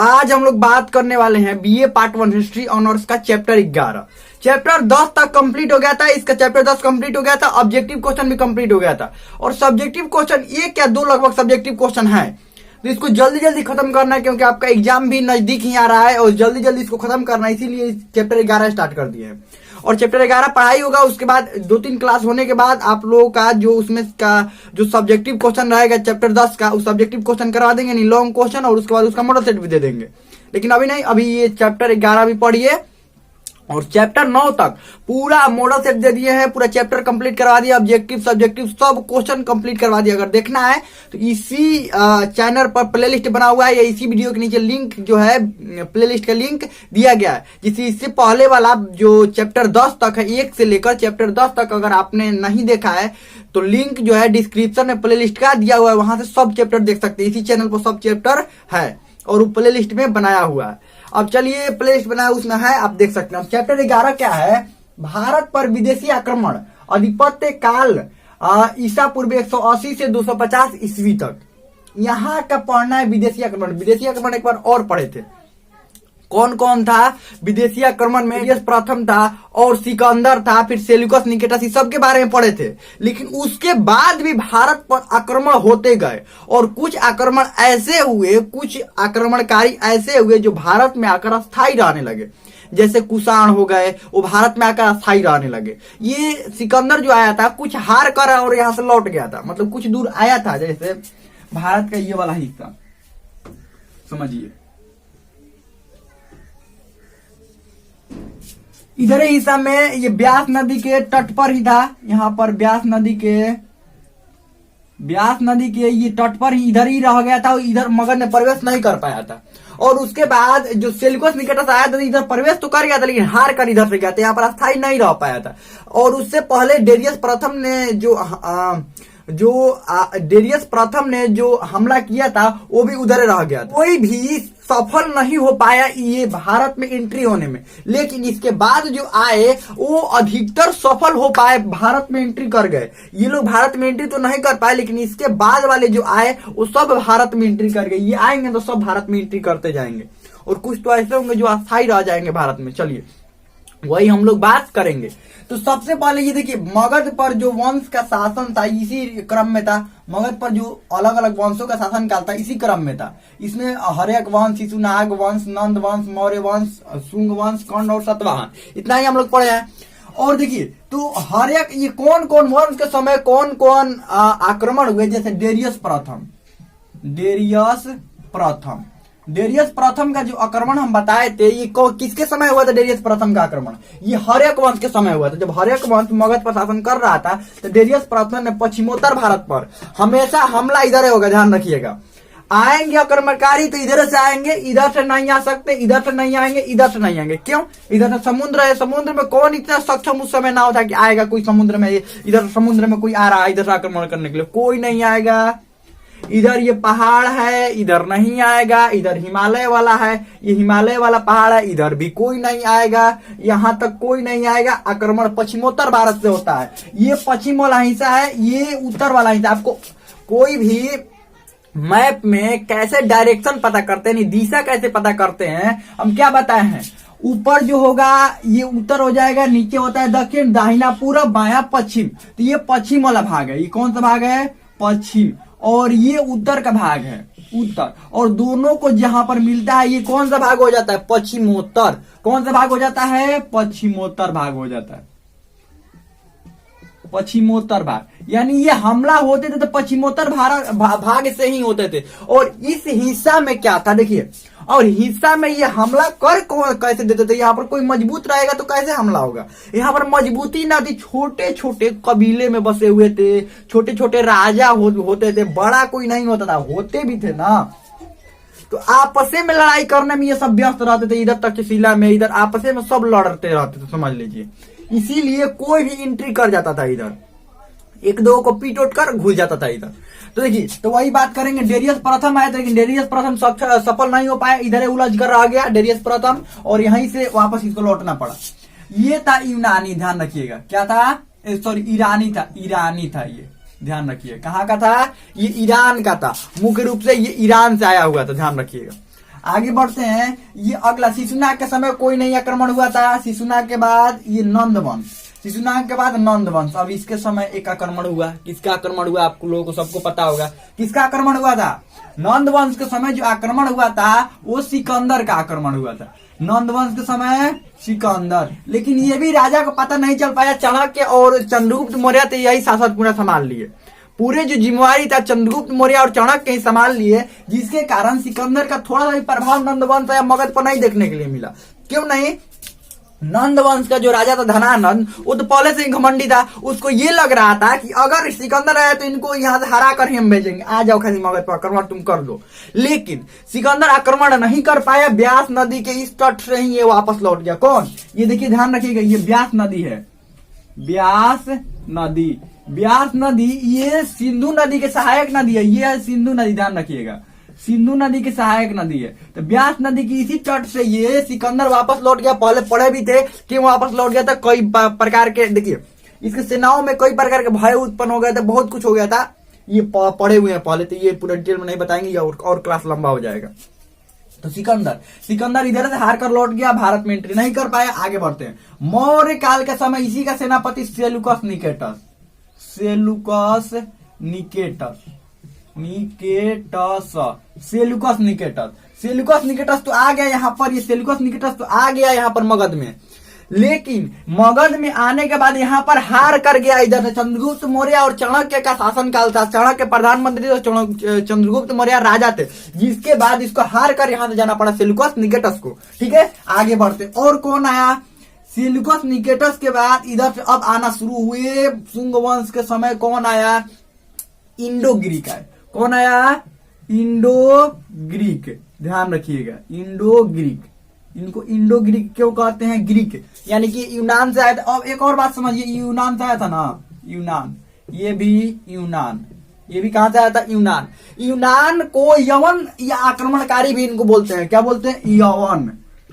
आज हम लोग बात करने वाले हैं बीए पार्ट 1 हिस्ट्री ऑनर्स का चैप्टर 11। चैप्टर 10 तक कंप्लीट हो गया था, इसका चैप्टर 10 कंप्लीट हो गया था। ऑब्जेक्टिव क्वेश्चन भी कंप्लीट हो गया था और सब्जेक्टिव क्वेश्चन एक या दो लगभग सब्जेक्टिव क्वेश्चन है, तो इसको जल्दी जल्दी खत्म करना है क्योंकि आपका एग्जाम भी नजदीक ही आ रहा है और जल्दी जल्दी इसको खत्म करना है, इसीलिए चैप्टर 11 स्टार्ट कर दिए हैं। और चैप्टर 11 पढ़ाई होगा, उसके बाद 2-3 क्लास होने के बाद आप लोगों का जो उसमें का जो सब्जेक्टिव क्वेश्चन रहेगा चैप्टर 10 का, उस सब्जेक्टिव क्वेश्चन करवा देंगे, नहीं लॉन्ग क्वेश्चन, और उसके बाद उसका मॉडल सेट भी दे देंगे। लेकिन अभी नहीं, अभी ये चैप्टर 11 भी पढ़िए और चैप्टर 9 तक पूरा मॉडल सेट दे दिए हैं, पूरा चैप्टर कंप्लीट करवा दिया, ऑब्जेक्टिव सब्जेक्टिव सब क्वेश्चन कंप्लीट करवा दिया। अगर देखना है तो इसी चैनल पर प्लेलिस्ट बना हुआ है या इसी वीडियो के नीचे लिंक जो है प्लेलिस्ट का लिंक दिया गया है, जिससे इससे पहले वाला जो चैप्टर 10 तक है 1 से लेकर चैप्टर 10 तक अगर आपने नहीं देखा है तो लिंक जो है डिस्क्रिप्शन में प्लेलिस्ट का दिया हुआ है, वहां से सब चैप्टर देख सकते हैं। इसी चैनल पर सब चैप्टर है और वो प्ले लिस्ट में बनाया हुआ है। अब चलिए प्ले लिस्ट बनाया उसमें है, आप देख सकते हैं। चैप्टर 11 क्या है? भारत पर विदेशी आक्रमण आधिपत्य काल ईसा पूर्व 180 से 250 ईस्वी तक। यहाँ का पढ़ना है विदेशी आक्रमण। विदेशी आक्रमण एक बार और पढ़े थे, कौन कौन था विदेशी आक्रमण में? यस प्रथम था और सिकंदर था, फिर सेल्यूकस निकेटस, इस सब के बारे में पढ़े थे। लेकिन उसके बाद भी भारत पर आक्रमण होते गए और कुछ आक्रमण ऐसे हुए, कुछ आक्रमणकारी ऐसे हुए जो भारत में आकर अस्थायी रहने लगे, जैसे कुषाण हो गए, वो भारत में आकर अस्थायी रहने लगे। ये सिकंदर जो आया था कुछ हार कर और यहां से लौट गया था, मतलब कुछ दूर आया था, जैसे भारत का ये वाला हिस्सा समझिए, इधर हिस्सा में ये ब्यास नदी के तट पर ही था। यहाँ पर ब्यास नदी के ये तट पर ही इधर ही रह गया था, इधर मगध ने प्रवेश नहीं कर पाया था। और उसके बाद जो सेल्यूकस निकेटस आया था इधर प्रवेश तो कर गया था लेकिन हार कर इधर से गया था, यहाँ पर अस्थायी नहीं रह पाया था। और उससे पहले डेरियस प्रथम ने जो हमला किया था वो भी उधर रह गया था। कोई भी सफल नहीं हो पाया ये भारत में एंट्री होने में, लेकिन इसके बाद जो आए वो अधिकतर सफल हो पाए, भारत में एंट्री कर गए। ये लोग भारत में एंट्री तो नहीं कर पाए, लेकिन इसके बाद वाले जो आए वो सब भारत में एंट्री कर गए। ये आएंगे तो सब भारत में एंट्री करते जाएंगे और कुछ तो ऐसे होंगे जो अस्थायी रह जाएंगे भारत में। चलिए वही हम लोग बात करेंगे। तो सबसे पहले ये देखिए, मगध पर जो वंश का शासन था इसी क्रम में था। मगध पर जो अलग अलग वंशों का शासन काल था इसी क्रम में था। इसमें हर्यक वंश, शिशुनाग वंश, नंद वंश, मौर्य वंश, शुंग वंश, कर्ण और सातवाहन, इतना ही हम लोग पढ़े हैं। और देखिए तो हर्यक ये कौन कौन वंश के समय कौन कौन आक्रमण हुए, जैसे डेरियस प्रथम का जो आक्रमण हम बताए थे, ये किसके समय हुआ था? डेरियस प्रथम का आक्रमण ये हर्यक वंश के समय हुआ था। जब हर्यक वंश मगध पर शासन कर रहा था तो डेरियस प्रथम ने पश्चिमोत्तर भारत पर हमेशा हमला इधर होगा, ध्यान रखिएगा। आएंगे आक्रमणकारी तो इधर से आएंगे, इधर से नहीं आ सकते, इधर से नहीं आएंगे, इधर से नहीं आएंगे। क्यों? इधर से समुद्र है, समुद्र में कौन इतना सक्षम उस समय ना होता कि आएगा कोई समुद्र में, इधर समुद्र में कोई आ रहा है इधर से आक्रमण करने के लिए, कोई नहीं आएगा। इधर ये पहाड़ है, इधर नहीं आएगा। इधर हिमालय वाला है, ये हिमालय वाला पहाड़ है, इधर भी कोई नहीं आएगा, यहां तक कोई नहीं आएगा। आक्रमण पश्चिमोत्तर भारत से होता है। ये पश्चिम वाला हिस्सा है, ये उत्तर वाला हिस्सा। आपको कोई भी मैप में कैसे डायरेक्शन पता करते हैं, नहीं दिशा कैसे पता करते हैं, हम क्या बताए हैं? ऊपर जो होगा ये उत्तर हो जाएगा, नीचे होता है दक्षिण, दाहिना पूरब, बायां पश्चिम। तो ये पश्चिम वाला भाग है। ये कौन सा भाग है? पश्चिम। और ये उत्तर का भाग है, उत्तर। और दोनों को जहां पर मिलता है ये कौन सा भाग हो जाता है? पश्चिमोत्तर। कौन सा भाग हो जाता है? पश्चिमोत्तर भाग हो जाता है, पश्चिमोत्तर भाग। यानी ये हमला होते थे तो पश्चिमोत्तर भाग से ही होते थे। और इस हिस्सा में क्या था देखिए, और हिस्सा में ये हमला कर कैसे देते थे? यहाँ पर कोई मजबूत रहेगा तो कैसे हमला होगा? यहाँ पर मजबूती ना थी, छोटे छोटे कबीले में बसे हुए थे, छोटे छोटे राजा होते थे, बड़ा कोई नहीं होता था, होते भी थे ना, तो आपस में लड़ाई करने में ये सब व्यस्त रहते थे। इधर तक्षशिला में, इधर आपस में सब लड़ते रहते थे, समझ लीजिए। इसीलिए कोई भी एंट्री कर जाता था इधर, एक दो को पीट उठ कर घुस जाता था इधर। तो देखिए, तो वही बात करेंगे। डेरियस प्रथम आया था लेकिन डेरियस प्रथम सफल नहीं हो पाया, इधर उलझ कर रह गया डेरियस प्रथम और यहीं से वापस इसको लौटना पड़ा। ये था यूनानी, ध्यान रखिएगा। क्या था? सॉरी, ईरानी था ये, ध्यान रखिए। कहाँ का था? ये ईरान का था, मुख्य रूप से ये ईरान से आया हुआ था, ध्यान रखिएगा। आगे बढ़ते हैं। ये अगला, शिशुनाग के समय कोई नहीं आक्रमण हुआ था। शिशुनाग के बाद ये नंद वंश, शिशुनाग के बाद नंद वंश। अब इसके समय एक आक्रमण हुआ। किसका आक्रमण हुआ आप लोगों को सबको पता होगा। किसका आक्रमण हुआ था? नंद वंश के समय जो आक्रमण हुआ था वो सिकंदर का आक्रमण हुआ था। नंद वंश के समय सिकंदर। लेकिन ये भी राजा को पता नहीं चल पाया, चाणक्य और चंद्रगुप्त मौर्य थे यही शासन पूरा संभाल लिए। पूरे जो जिम्मेवारी था चंद्रगुप्त मौर्य और चाणक्य ही संभाल लिए, जिसके कारण सिकंदर का थोड़ा सा भी प्रभाव नंद वंश या मगध पर नहीं देखने के लिए मिला। क्यों नहीं? नंद वंश का जो राजा था धनानंद, वो तो पहले से ही घमंडी था। उसको ये लग रहा था कि अगर सिकंदर आया तो इनको यहाँ से हरा कर ही हम भेजेंगे, आ जाओ खाली मगध पर आक्रमण तुम कर दो। लेकिन सिकंदर आक्रमण नहीं कर पाया। ब्यास नदी के इस तट से ही ये वापस लौट गया। कौन? ये देखिए, ध्यान रखिएगा, ये ब्यास नदी है। ब्यास नदी, ब्यास नदी ये सिंधु नदी के सहायक नदी है। ये है सिंधु नदी, ध्यान रखिएगा, सिंधु नदी की सहायक नदी है। तो ब्यास नदी की इसी तट से ये सिकंदर वापस लौट गया। पहले पढ़े भी थे कि वापस लौट गया था। कई प्रकार के, देखिए इसके सेनाओं में कई प्रकार के भय उत्पन्न हो गए थे, बहुत कुछ हो गया था। ये पढ़े हुए हैं पहले, तो ये पूरा डिटेल में नहीं बताएंगे, और क्लास लंबा हो जाएगा। तो सिकंदर इधर से हार कर लौट गया, भारत में एंट्री नहीं कर पाया। आगे बढ़ते हैं। मौर्य काल के समय इसी का सेनापति सेलुकस निकेटस, सेलुकस निकेटस, सेलुकस निकेटस तो आ गया यहाँ पर। ये सेलुकस निकेटस तो आ गया यहाँ पर मगध में। लेकिन मगध में आने के बाद यहाँ पर हार कर गया। इधर से चंद्रगुप्त मौर्य और चाणक्य का शासनकाल था। चाणक्य प्रधानमंत्री थे, चंद्रगुप्त मौर्य राजा थे, जिसके बाद इसको हार कर यहाँ से जाना पड़ा सेलुकस निकेटस को। ठीक है, आगे बढ़ते। और कौन आया? सेलुकस निकेटस के बाद इधर से अब आना शुरू हुए शुंग वंश के समय। कौन आया? इंडो ग्रीक आया। कौन आया? Indo Greek. ध्यान रखिएगा, इंडो ग्रीक। इनको इंडो ग्रीक क्यों कहते हैं? ग्रीक यानी कि यूनान से आया था। अब एक और बात समझिए, यूनान से आया था ना, यूनान, ये भी यूनान, ये भी कहां से आया था? यूनान। यूनान को यवन या आक्रमणकारी भी इनको बोलते हैं। क्या बोलते हैं? यवन।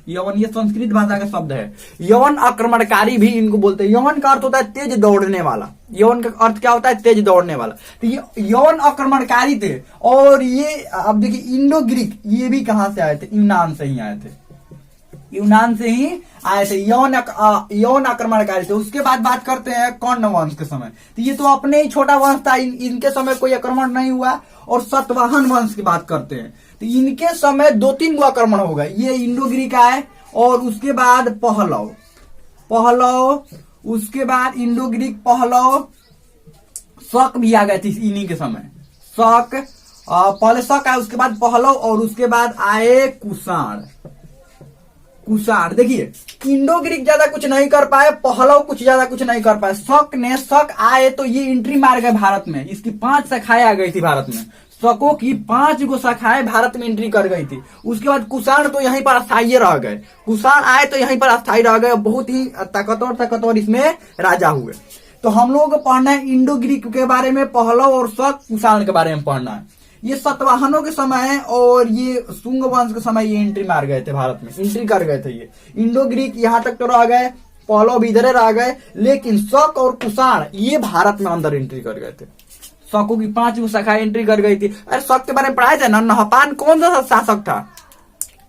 यवन ये संस्कृत भाषा का शब्द है। यवन आक्रमणकारी भी इनको बोलते हैं। यवन का अर्थ होता है तेज दौड़ने वाला। यवन का अर्थ क्या होता है? तेज दौड़ने वाला। तो ये यवन आक्रमणकारी थे। और ये अब देखिए, इंडो ग्रीक ये भी कहां से आए थे? यूनान से ही आए थे, यूनान से ही आए थे। यवन आक्रमणकारी थे। उसके बाद बात करते हैं कर्ण वंश के समय। तो ये तो अपने ही छोटा वंश था, इनके समय कोई आक्रमण नहीं हुआ। और सातवाहन वंश की बात करते हैं तो इनके समय 2-3 गो आक्रमण हो गए। ये इंडो ग्रीक आए, और उसके बाद पहलव, उसके बाद इंडो ग्रीक, पहलव, शक भी आ गए थे इन्हीं के समय। शक, पहले शक आए, उसके बाद पहलव, और उसके बाद आए कुषाण। देखिए, इंडो ग्रीक ज्यादा कुछ नहीं कर पाए, पहलव कुछ ज्यादा कुछ नहीं कर पाए। शक आए तो ये एंट्री मार गए भारत में। इसकी 5 शाखाएं आ गई थी भारत में। शकों की 5 गो शाखाएं भारत में एंट्री कर गई थी। उसके बाद कुषाण तो यहीं पर अस्थायी रह गए। कुषाण आए तो यहीं पर अस्थायी रह गए। बहुत ही ताकतवर इसमें राजा हुए। तो हम लोगों को पढ़ना है इंडो ग्रीक के बारे में, पहलव और शक, कुषाण के बारे में पढ़ना है। ये सातवाहनों के समय और ये शुंग वंश के समय ये एंट्री मार गए थे भारत में, एंट्री कर गए थे। ये इंडो ग्रीक यहाँ तक तो रह गए, पहलव भी इधर रह गए, लेकिन शक और कुषाण ये भारत में अंदर एंट्री कर गए थे। शकों की 5 शाखाएं एंट्री कर गई थी। अरे शक के बारे में पढ़ाए थे ना। नहपान कौन सा शासक था?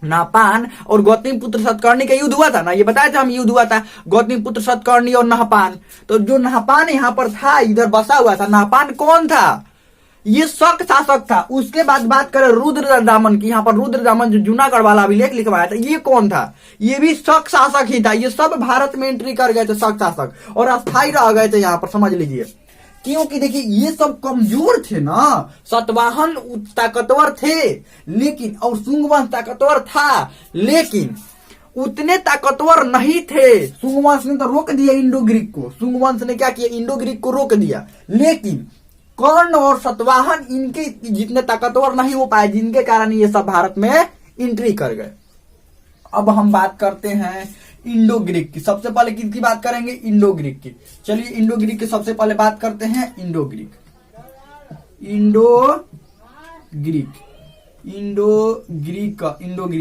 नहपान और गौतमीपुत्र सतकर्णी का युद्ध हुआ था ना, ये बताया था हम, युद्ध हुआ था गौतमीपुत्र सतकर्णी और नहपान। तो जो नहपान यहाँ पर था, इधर बसा हुआ था, नहपान कौन था? ये शक शासक था। उसके बाद बात करें रुद्रदामन की, यहाँ पर रुद्रदामन जो जूनागढ़ वाला अभिलेख लिखवाया था, ये कौन था? ये भी शक शासक ही था। ये सब भारत में एंट्री कर गए थे शक शासक, और अस्थायी रह गए थे यहाँ पर, समझ लीजिए। क्योंकि देखिए ये सब कमजोर थे ना। सतवाहन ताकतवर थे लेकिन, और शुंग वंश ताकतवर था लेकिन उतने ताकतवर नहीं थे। शुंग वंश ने तो रोक दिया इंडो ग्रीक को। शुंग वंश ने क्या किया? इंडो ग्रीक को रोक दिया। लेकिन कर्ण और सतवाहन इनके जितने ताकतवर नहीं हो पाए, जिनके कारण ये सब भारत में एंट्री कर गए। अब हम बात करते हैं इंडो ग्रीक की। सबसे पहले किसकी बात करेंगे? इंडो ग्रीक की। चलिए इंडो ग्रीक की सबसे पहले बात करते हैं। इंडो ग्रीक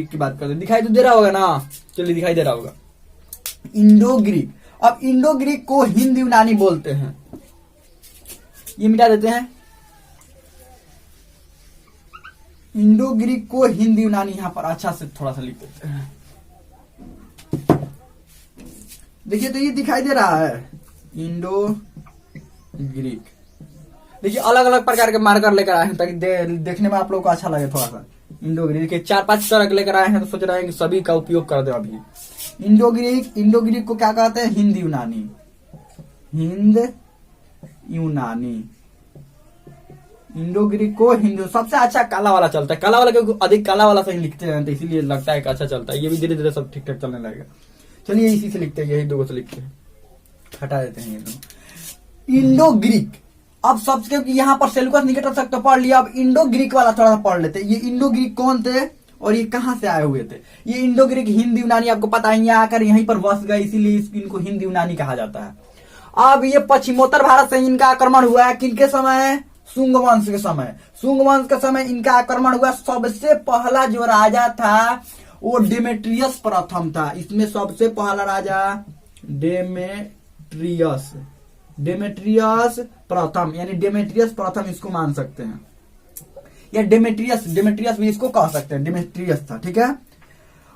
की बात करते हैं। दिखाई तो दे रहा होगा ना? चलिए दिखाई दे रहा होगा। Indo Greek. अब इंडो ग्रीक को हिंद यूनानी बोलते हैं। ये मिटा देते हैं। इंडो ग्रीक को हिंद यूनानी यहाँ पर अच्छा से थोड़ा सा लिख देते हैं। देखिए तो ये दिखाई दे रहा है इंडो ग्रीक। देखिए अलग अलग प्रकार के मार्कर लेकर आए हैं ताकि देखने में आप लोगों को अच्छा लगे थोड़ा सा। इंडो ग्रीक के 4-5 तरह लेकर आए हैं तो सोच रहे हैं कि सभी का उपयोग कर दे अभी। इंडो ग्रीक को क्या कहते हैं? हिंद यूनानी। हिंद यूनानी इंडो ग्रीक को हिंदू सबसे अच्छा काला वाला चलता है। काला वाला क्योंकि अधिक काला वाला सही लिखते हैं तो इसीलिए लगता है कि अच्छा चलता है। ये भी धीरे धीरे सब ठीक ठाक चलने लगेगा। चलिए इसी से लिखते हैं, यही दो से लिखते हैं, हटा देते हैं ये दोनों। इंडो ग्रीक अब सबसे क्योंकि यहाँ पर सेल्यूकस निकेटर तक तो पढ़ लिया, अब इंडो ग्रीक वाला थोड़ा सा पढ़ लेते हैं। ये इंडो ग्रीक कौन थे और ये कहां से आए हुए थे? ये इंडो ग्रीक हिंद यूनानी आपको पता है, यहाँ आकर यहीं पर बस गए इसीलिए इनको हिंद यूनानी कहा जाता है। अब ये पश्चिमोत्तर भारत से इनका आक्रमण हुआ है। किनके समय? शुंग वंश के समय। शुंग वंश के समय इनका आक्रमण हुआ। सबसे पहला जो राजा था वो डेमेट्रियस प्रथम था। इसमें सबसे पहला राजा डेमेट्रियस प्रथम, यानी डेमेट्रियस प्रथम इसको मान सकते हैं, या डेमेट्रियस भी इसको कह सकते हैं। डेमेट्रियस था, ठीक है।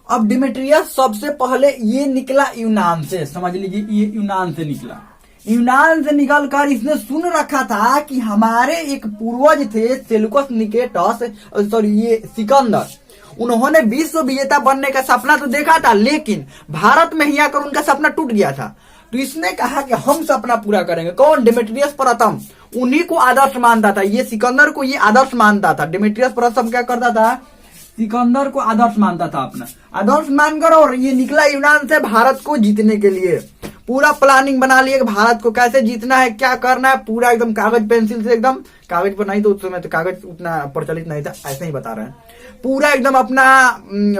अब डेमेट्रियस सबसे पहले ये निकला यूनान से, समझ लीजिए ये यूनान से निकला। यूनान से निकलकर इसने सुन रखा था कि हमारे एक पूर्वज थे सेल्यूकस निकेटस, सॉरी ये सिकंदर, उन्होंने विश्व विजेता बनने का सपना तो देखा था लेकिन भारत में ही आकर उनका सपना टूट गया था। तो इसने कहा कि हम सपना पूरा करेंगे। कौन? डेमेट्रियस प्रथम। उन्हीं को आदर्श मानता था, ये सिकंदर को ये आदर्श मानता था। डेमेट्रियस प्रथम क्या करता था? सिकंदर को आदर्श मानता था, अपना आदर्श मानकर, और ये निकला यूनान से भारत को जीतने के लिए। पूरा प्लानिंग बना लिया कि भारत को कैसे जीतना है, क्या करना है, पूरा एकदम कागज पेंसिल से, एकदम कागज पर नहीं तो उस समय तो कागज उतना प्रचलित नहीं था, ऐसे ही बता रहे हैं। पूरा एकदम अपना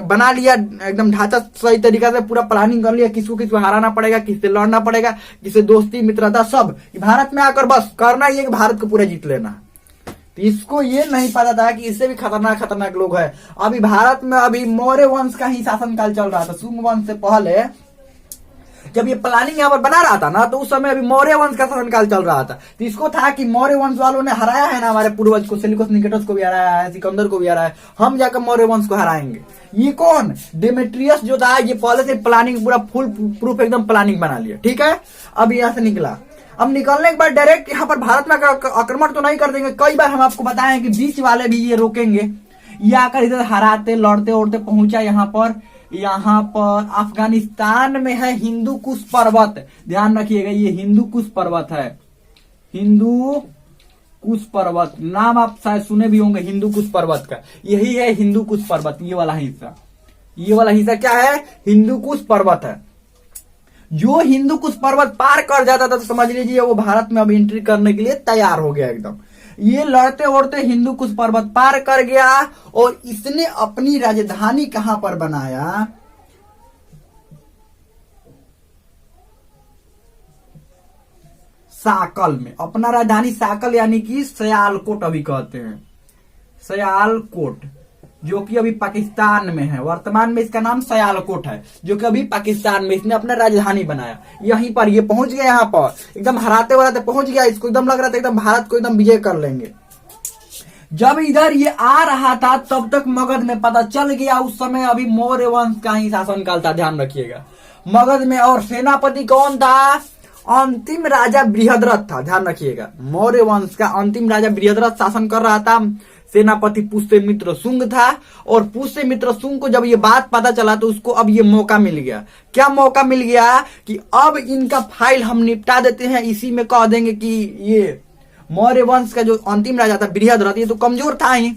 बना लिया, एकदम ढांचा सही तरीका से पूरा प्लानिंग कर लिया, किसको हराना पड़ेगा, किससे लड़ना पड़ेगा, किससे दोस्ती मित्रता, सब भारत में आकर बस करना ही है कि भारत को पूरा जीत लेना। तो इसको ये नहीं पता था कि इससे भी खतरनाक लोग है। अभी भारत में अभी मौर्य वंश का ही शासनकाल चल रहा था। शुंग वंश से पहले जब ये प्लानिंग यहाँ पर बना रहा था ना, तो उस समय अभी मौर्य वंश का शासनकाल चल रहा था। तो इसको था कि मौर्य वंश वालों ने हराया है ना हमारे पूर्वज को, सेल्यूकस निकेटस को भी हराया है, सिकंदर को भी हराया है, हम जाकर मौर्य वंश को हराएंगे। ये कौन? डेमेट्रियस जो था, ये पहले से प्लानिंग पूरा फुल प्रूफ एकदम प्लानिंग बना लिया, ठीक है। अब यहाँ से निकला। अब निकलने के बाद डायरेक्ट यहाँ पर भारत में आक्रमण तो नहीं कर देंगे। कई बार हम आपको बताए कि बीच वाले भी ये रोकेंगे। ये आकर इधर हराते लड़ते उड़ते पहुंचा यहाँ पर अफगानिस्तान में है हिंदू कुश पर्वत। ध्यान रखिएगा, ये हिंदू कुश पर्वत है। हिंदू कुश पर्वत नाम आप शायद सुने भी होंगे, हिंदू कुश पर्वत का। यही है हिंदू कुश पर्वत। ये वाला हिस्सा क्या है? हिंदू कुश पर्वत है। जो हिंदू कुश पर्वत पार कर जाता था तो समझ लीजिए वो भारत में अब एंट्री करने के लिए तैयार हो गया एकदम। ये लड़ते उड़ते हिंदू कुश पर्वत पार कर गया और इसने अपनी राजधानी कहां पर बनाया? साकल में। अपना राजधानी साकल यानी कि सयालकोट अभी कहते हैं, सयालकोट, जो कि अभी पाकिस्तान में है। वर्तमान में इसका नाम सयालकोट है, जो कि अभी पाकिस्तान में इसने अपना राजधानी बनाया। यहीं पर ये पहुंच गया, यहाँ पर एकदम हराते वराते पहुंच गया। इसको एकदम लग रहा था एकदम भारत को एकदम विजय कर लेंगे। जब इधर ये आ रहा था तब तक मगध में पता चल गया। उस समय अभी मौर्य वंश का ही शासनकाल था, ध्यान रखिएगा, मगध में। और सेनापति कौन था? अंतिम राजा बृहद्रथ था। ध्यान रखिएगा, मौर्य वंश का अंतिम राजा बृहद्रथ शासन कर रहा था। सेनापति पुष्यमित्र शुंग था। और पुष्यमित्र शुंग को जब ये बात पता चला तो उसको अब ये मौका मिल गया। क्या मौका मिल गया? कि अब इनका फाइल हम निपटा देते हैं। इसी में कह देंगे कि ये मौर्य वंश का जो अंतिम राजा था बृहद्रथ, ये तो कमजोर था ही।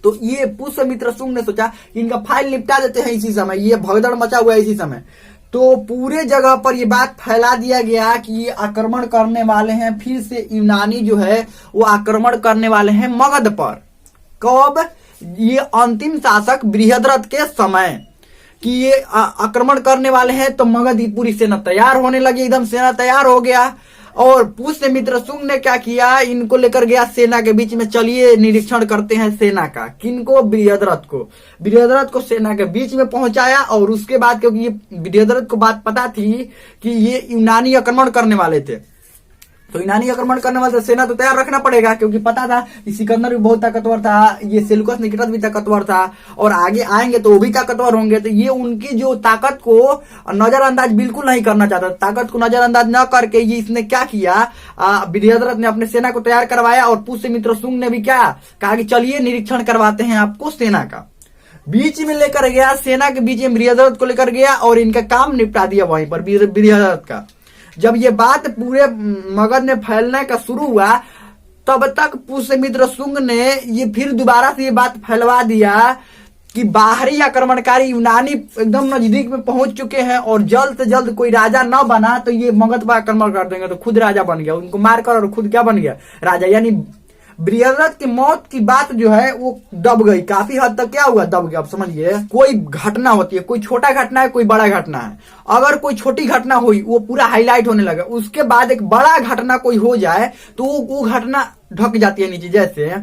तो ये पुष्यमित्र शुंग ने सोचा कि इनका फाइल निपटा देते हैं इसी समय। ये भगदड़ मचा हुआ है इसी समय। तो पूरे जगह पर ये बात फैला दिया गया कि ये आक्रमण करने वाले हैं, फिर से यूनानी जो है वो आक्रमण करने वाले हैं मगध पर। कब? ये अंतिम शासक बृहद्रथ के समय कि ये आक्रमण करने वाले हैं। तो मगध की पूरी सेना तैयार होने लगी, एकदम सेना तैयार हो गया। और पुष्यमित्र शुंग ने क्या किया? इनको लेकर गया सेना के बीच में, चलिए निरीक्षण करते हैं सेना का। किनको? बृहद्रथ को। बृहद्रथ को सेना के बीच में पहुंचाया। और उसके बाद क्योंकि ये बृहद्रथ को बात पता थी कि ये यूनानी आक्रमण करने वाले थे, तो यूनानी आक्रमण करने वाले सेना तो तैयार रखना पड़ेगा, क्योंकि पता था कि सिकंदर भी बहुत ताकतवर था, ये सेल्यूकस निकेटस भी ताकतवर था, और आगे आएंगे तो वो भी ताकतवर होंगे। तो ये उनकी जो ताकत को नजरअंदाज बिल्कुल नहीं करना चाहता। ताकत को नजरअंदाज न करके ये इसने क्या किया, विजयद्रथ ने अपने सेना को तैयार करवाया, और पुष्यमित्र शुंग ने भी क्या कहा कि चलिए निरीक्षण करवाते हैं आपको सेना का। बीच में लेकर गया, सेना के बीच में विजयद्रथ को लेकर गया और इनका काम निपटा दिया वहीं पर विजयद्रथ का। जब ये बात पूरे मगध में फैलने का शुरू हुआ, तब तक पुष्यमित्र शुंग ने ये फिर दोबारा से ये बात फैलवा दिया कि बाहरी आक्रमणकारी यूनानी एकदम नजदीक में पहुंच चुके हैं, और जल्द से जल्द कोई राजा न बना तो ये मगध पर आक्रमण कर देंगे। तो खुद राजा बन गया, उनको मारकर, और खुद क्या बन गया, राजा। यानी विजयद्रथ की मौत की बात जो है वो दब गई, काफी हद तक क्या हुआ, दब गया। अब समझिए, कोई घटना होती है, कोई छोटा घटना है, कोई बड़ा घटना है। अगर कोई छोटी घटना हुई वो पूरा हाईलाइट होने लगा, उसके बाद एक बड़ा घटना कोई हो जाए तो वो घटना ढक जाती है नीचे। जैसे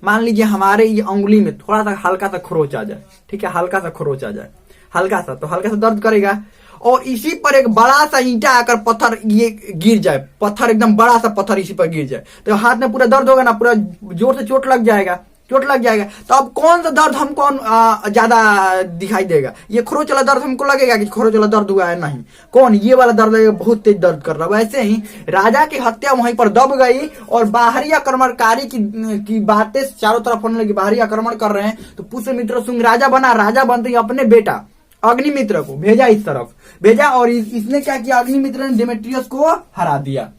मान लीजिए हमारे ये अंगुली में थोड़ा सा हल्का सा खरोच आ जाए, ठीक है, हल्का सा खरोच आ जाए, हल्का सा, तो हल्का सा दर्द करेगा। और इसी पर एक बड़ा सा ईंटा आकर पत्थर ये गिर जाए, पत्थर एकदम बड़ा सा पत्थर इसी पर गिर जाए, तो हाथ में पूरा दर्द होगा ना, पूरा जोर से चोट लग जाएगा। तो अब कौन सा दर्द हमको ज्यादा दिखाई देगा, ये खरोच वाला दर्द हमको लगेगा कि खरोच वाला दर्द हुआ है, नहीं, कौन, ये वाला दर्द लगेगा, बहुत तेज दर्द कर रहा है। वैसे ही राजा की हत्या वहीं पर दब गई, और बाहरी आक्रमणकारी की बातें चारों तरफ होने लगी, बाहरी आक्रमण कर रहे हैं। तो पुष्यमित्र शुंग राजा बना, राजा बनते ही अपने बेटा अग्निमित्र को भेजा, इस तरफ भेजा, और इसने क्या किया, अग्निमित्र ने डेमेट्रियस को हरा दिया।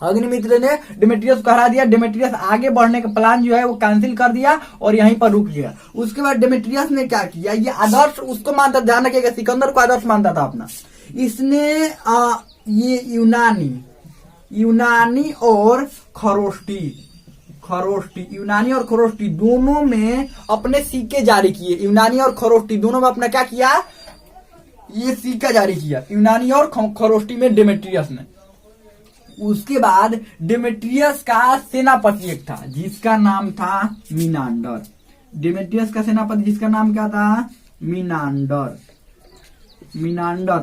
अग्निमित्र ने डेमेट्रियस को हरा दिया। डेमेट्रियस आगे बढ़ने का प्लान जो है वो कैंसिल कर दिया और यहीं पर रुक गया। उसके बाद डेमेट्रियस ने क्या किया, ये आदर्श उसको मानता, ध्यान रखिएगा, सिकंदर को आदर्श मानता था अपना। इसने ये यूनानी और यूनानी और खरोष्टी दोनों में अपने सिक्के जारी किए। यूनानी और खरोष्टी दोनों में अपना क्या किया, ये सिक्का जारी किया, यूनानी और खरोष्टी में डेमेट्रियस ने। उसके बाद डेमेट्रियस का सेनापति एक था जिसका नाम था मीनांडर। डेमेट्रियस का सेनापति जिसका नाम क्या था, मीनांडर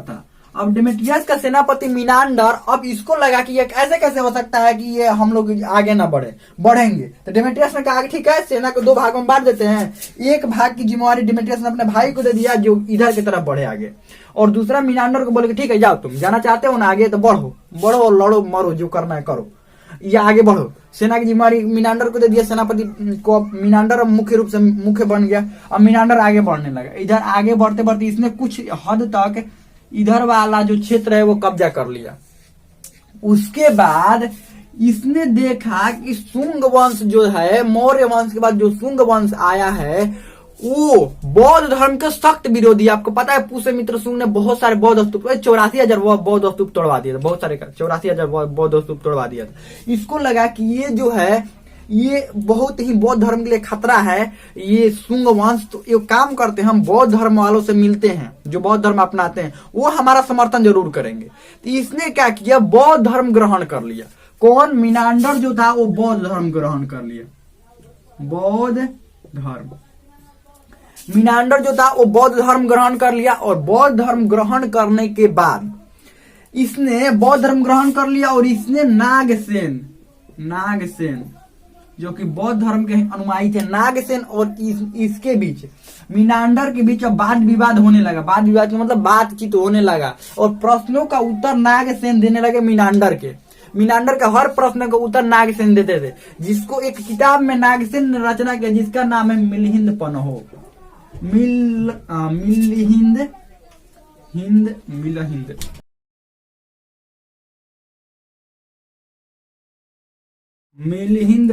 था। अब डेमेट्रियस का सेनापति मीनांडर, अब इसको लगा कि ये ऐसे कैसे हो सकता है कि ये हम लोग आगे ना बढ़ेंगे। तो डेमेट्रियस ने कहा कि ठीक है, सेना को दो भागों में बांट देते हैं। एक भाग की जिम्मेवारी डेमेट्रियस ने अपने भाई को दे दिया जो इधर की तरफ बढ़े आगे, और दूसरा मीनांडर को बोले कि ठीक है, जाओ, तुम जाना चाहते हो ना आगे, तो बढ़ो, लड़ो, मरो, जो करना है करो, ये आगे बढ़ो। सेना की जिम्मेवारी मीनांडर को दे दिया, सेनापति को। मीनांडर मुख्य रूप से मुख्य बन गया। अब मीनांडर आगे बढ़ने लगा। इधर आगे बढ़ते बढ़ते इसने कुछ हद तक इधर वाला जो क्षेत्र है वो कब्जा कर लिया। उसके बाद इसने देखा कि शुंग वंश जो है, मौर्य वंश के बाद जो शुंग वंश आया है, वो बौद्ध धर्म के सख्त विरोधी। आपको पता है पुष्यमित्र शुंग ने बहुत सारे बौद्ध स्तूप, 84,000 बौद्ध स्तूप तोड़वा दिया था, बहुत सारे 84,000 बौद्ध स्तूप तोड़वा दिया था। इसको लगा कि ये जो है ये बहुत ही बौद्ध धर्म के लिए खतरा है, ये शुंग वंश। तो ये काम करते हैं, हम बौद्ध धर्म वालों से मिलते हैं, जो बौद्ध धर्म अपनाते हैं, वो हमारा समर्थन जरूर करेंगे। तो इसने क्या किया, बौद्ध धर्म ग्रहण कर लिया। कौन, मीनांडर जो था वो बौद्ध धर्म ग्रहण कर लिया। बौद्ध धर्म, मीनांडर जो था वो बौद्ध धर्म ग्रहण कर लिया। और बौद्ध धर्म ग्रहण करने के बाद इसने बौद्ध धर्म ग्रहण कर लिया, और इसने नागसेन जो कि बौद्ध धर्म के अनुयायी थे, नागसेन और इसके बीच, मीनांडर के बीच अब वाद विवाद होने लगा। वाद विवाद का मतलब बातचीत होने लगा, और प्रश्नों का उत्तर नागसेन देने लगे मीनांडर के। मीनांडर का हर प्रश्न का उत्तर नागसेन देते थे, जिसको एक किताब में नागसेन ने रचना किया जिसका नाम है मिलिहिंद पन्हो। मिलिहिंद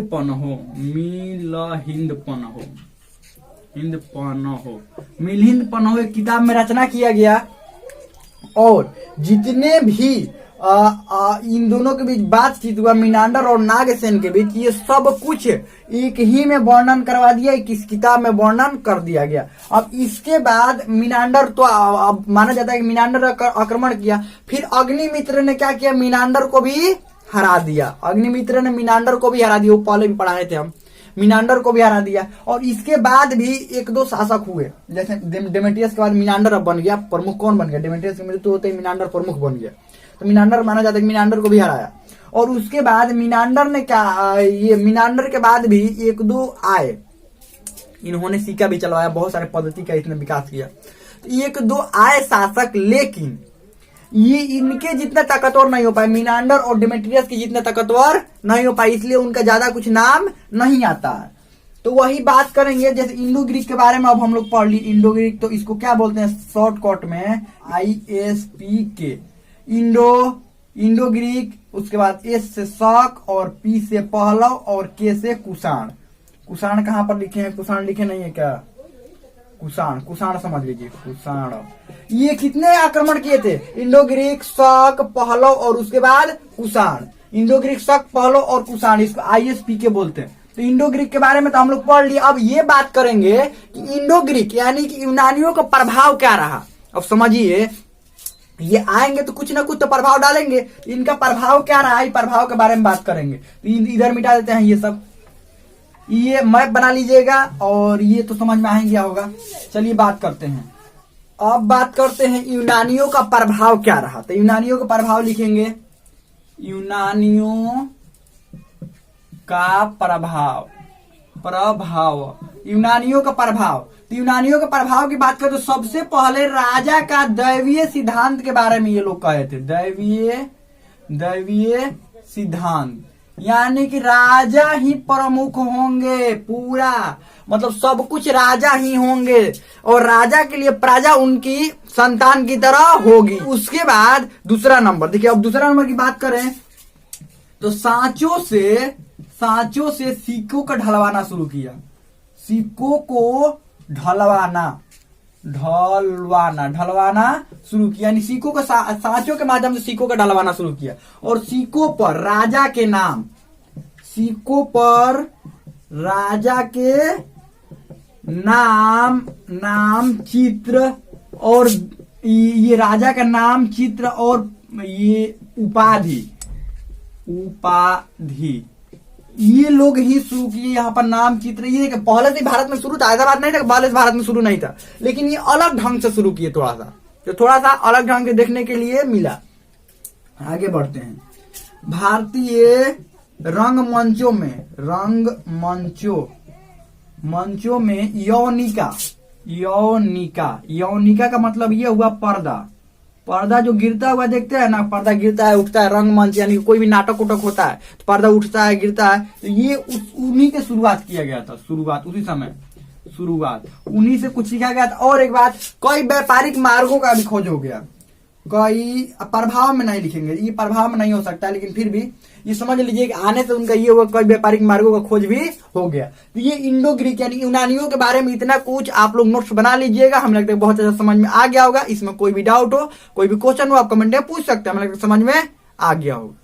पन्हो एक किताब में रचना किया गया। और जितने भी इन दोनों के बीच बातचीत हुआ, मीनांडर और नागसेन के बीच, ये सब कुछ एक ही में वर्णन करवा दिया, इस किताब में वर्णन कर दिया गया। अब इसके बाद मीनांडर, तो अब माना जाता है कि मीनांडर आक्रमण किया, फिर अग्निमित्र ने क्या किया, मीनांडर को भी हरा दिया। अग्निमित्र ने मीनांडर को भी हरा दिया, वो पहले भी पढ़ाए थे हम, मीनांडर को भी हरा दिया। और इसके बाद भी एक दो शासक हुए, जैसे डेमेट्रियस के बाद मीनांडर अब बन गया प्रमुख। कौन बन गया, डेमेट्रियस की मृत्यु होते ही मीनांडर प्रमुख बन गया, तो मीनांडर माना जाता है कि मीनांडर को भी हराया। और उसके बाद मीनांडर ने क्या, ये मीनांडर के बाद भी एक दो आए, इन्होंने सिक्का भी चलवाया, बहुत सारे पद्धति का इसने विकास किया। तो एक दो आए शासक, लेकिन ये इनके जितना ताकतवर नहीं हो पाए, मीनांडर और डेमेट्रियस के जितना ताकतवर नहीं हो पाए, इसलिए उनका ज्यादा कुछ नाम नहीं आता है। तो वही बात करेंगे, जैसे इंडो ग्रीक के बारे में अब हम लोग पढ़ ली। इंडो ग्रीक तो इसको क्या बोलते हैं शॉर्टकट में, ISPK, इंडो ग्रीक। उसके बाद एस से शक और पी से पहलव और के से कुषाण। कुषाण कहाँ पर लिखे हैं, कुषाण लिखे नहीं है क्या, कुषाण समझ लीजिए, कुषाण। ये कितने आक्रमण किए थे, इंडो ग्रीक, शक, पहलव और उसके बाद कुषाण। इंडो ग्रीक, शक, पहलव और कुषाण, इसको ISPK बोलते हैं। तो इंडो ग्रीक के बारे में तो हम लोग पढ़ लिए। अब ये बात करेंगे कि इंडो ग्रीक यानी कि यूनानियों का प्रभाव क्या रहा। अब समझिए, ये आएंगे तो कुछ ना कुछ तो प्रभाव डालेंगे, इनका प्रभाव क्या रहा, इस प्रभाव के बारे में बात करेंगे। तो इधर मिटा देते हैं ये सब, ये मैप बना लीजिएगा और ये तो समझ में आ ही गया होगा। चलिए बात करते हैं, अब बात करते हैं यूनानियों का प्रभाव क्या रहा। तो यूनानियों का प्रभाव लिखेंगे, यूनानियों का प्रभाव, यूनानियों का प्रभाव। तो यूनानियों के प्रभाव की बात करें तो सबसे पहले राजा का दैवीय सिद्धांत के बारे में ये लोग कहे थे। दैवीय सिद्धांत यानी कि राजा ही प्रमुख होंगे, पूरा मतलब सब कुछ राजा ही होंगे और राजा के लिए प्रजा उनकी संतान की तरह होगी। उसके बाद दूसरा नंबर देखिए, अब दूसरा नंबर की बात करें तो सांचों से सिक्कों का ढलवाना शुरू किया। सिक्कों को ढलवाना शुरू किया, यानी सिक्कों का सांचों के माध्यम से सिक्कों का ढलवाना शुरू किया। और सिक्कों पर राजा के नाम चित्र और ये राजा का नाम चित्र और ये उपाधि ये लोग ही शुरू किए। यहाँ पर नाम चित्र, ये पहले से भारत में शुरू था, ऐसा बात नहीं था पहले से भारत में शुरू नहीं था, लेकिन ये अलग ढंग से शुरू किए, थोड़ा सा अलग ढंग से देखने के लिए मिला। आगे बढ़ते हैं, भारतीय रंगमंचों में यौनिका का मतलब ये हुआ पर्दा जो गिरता हुआ देखते हैं ना, पर्दा गिरता है उठता है, रंगमंच यानी कोई भी नाटक उटक होता है तो पर्दा उठता है गिरता है, तो ये उन्हीं के शुरुआत किया गया था, उसी समय उन्हीं से कुछ सीखा गया था। और एक बात, कई व्यापारिक मार्गों का भी खोज हो गया। कई प्रभाव में नहीं लिखेंगे, ये प्रभाव में नहीं हो सकता, लेकिन फिर भी ये समझ लीजिए कि आने से उनका ये हुआ, कई व्यापारिक मार्गों का खोज भी हो गया। तो ये इंडो ग्रीक यानी यूनानियों के बारे में इतना कुछ आप लोग नोट्स बना लीजिएगा। हमें लगता है बहुत अच्छा समझ में आ गया होगा। इसमें कोई भी डाउट हो, कोई भी क्वेश्चन हो, आप कमेंट में पूछ सकते हैं, हमें लगता है समझ में आ गया होगा।